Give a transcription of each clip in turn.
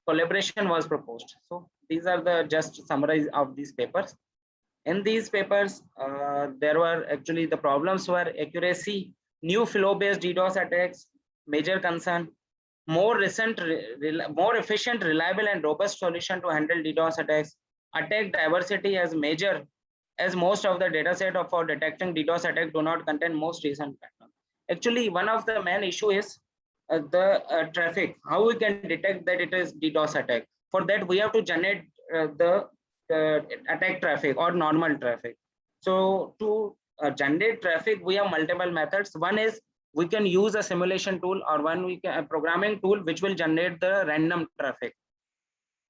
collaboration was proposed. So these are the just summary of these papers. In these papers, there were actually the problems were accuracy, new flow-based DDoS attacks, major concern, more recent, more efficient, reliable, and robust solution to handle DDoS attacks, attack diversity as major, as most of the data set for detecting DDoS attack do not contain most recent pattern. Actually, one of the main issue is the traffic, how we can detect that it is DDoS attack. For that, we have to generate the attack traffic or normal traffic. So to generate traffic, we have multiple methods. One is we can use a simulation tool, or one we can a programming tool which will generate the random traffic.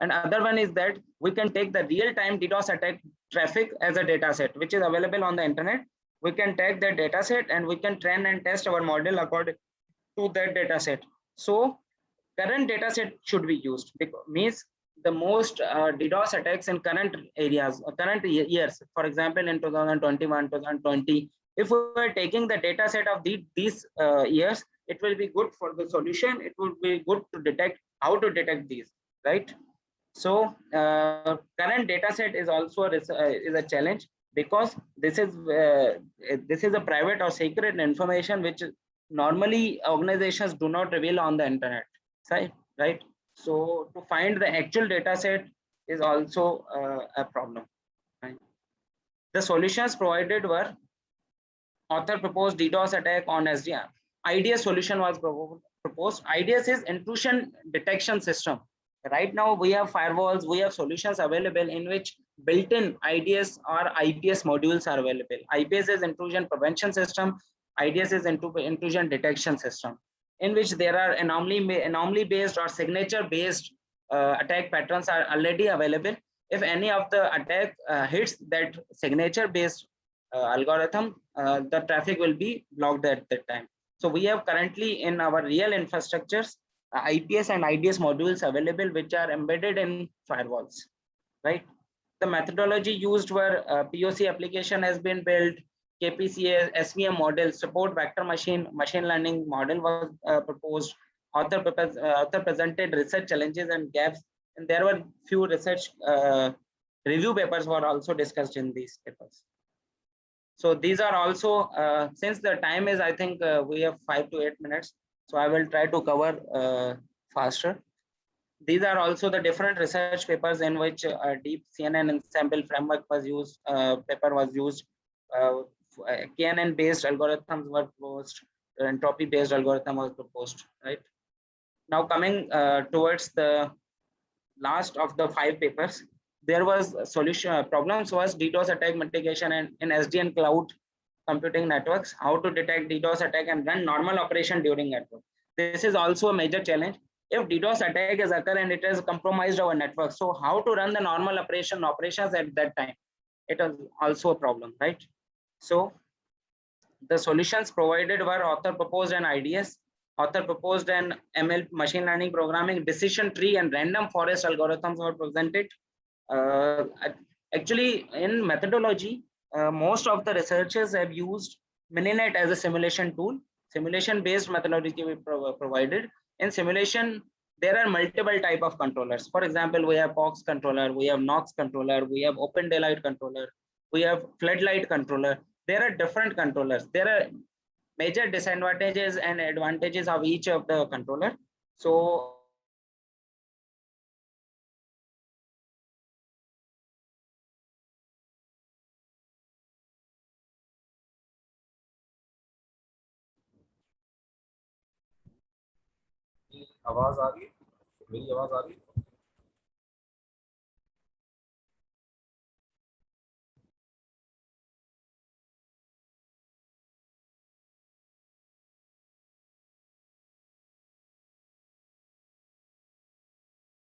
And other one is that we can take the real-time DDoS attack traffic as a data set which is available on the internet. We can take that data set and we can train and test our model according to that data set. So current data set should be used, because means the most DDoS attacks in current areas, current years, for example, in 2021, 2020, if we are taking the data set of these years, it will be good for the solution. It will be good to detect how to detect these, right? So current data set is also is a challenge, because this is a private or secret information which normally organizations do not reveal on the internet, right? So to find the actual data set is also a problem, right? The solutions provided were author proposed DDoS attack on SDN. IDS solution was proposed. IDS is intrusion detection system. Right now we have firewalls, we have solutions available in which built-in IDS or IPS modules are available. IPS is intrusion prevention system. IDS is intrusion detection system, in which there are anomaly based or signature based attack patterns are already available. If any of the attack hits that signature based algorithm, the traffic will be blocked at that time. So we have currently in our real infrastructures IPS and IDS modules available which are embedded in firewalls, right? The methodology used were POC application has been built, KPCA SVM model, support vector machine learning model was proposed. Author presented research challenges and gaps, and there were few research review papers were also discussed in these papers. So these are also, since the time is, I think we have 5 to 8 minutes, so I will try to cover faster. These are also the different research papers in which deep CNN ensemble framework was used, paper was used, KNN based algorithms were proposed, entropy based algorithm was proposed, right? Now coming towards the last of the 5 papers, there was a solution problems was DDoS attack mitigation and in SDN cloud computing networks, how to detect DDoS attack and run normal operation during network. This is also a major challenge. If DDoS attack is occur and it has compromised our network, so how to run the normal operations at that time? It is also a problem, right? So the solutions provided were author proposed an IDS, author proposed an ML machine learning programming, decision tree and random forest algorithms were presented. Actually, in methodology, most of the researchers have used Mininet as a simulation tool. Simulation based methodology we provided. In simulation, there are multiple type of controllers. For example, we have POX controller, we have NOx controller, we have open daylight controller, we have floodlight controller. There are different controllers. There are major disadvantages and advantages of each of the controller. So आवाज आ रही है, मेरी आवाज आ रही है?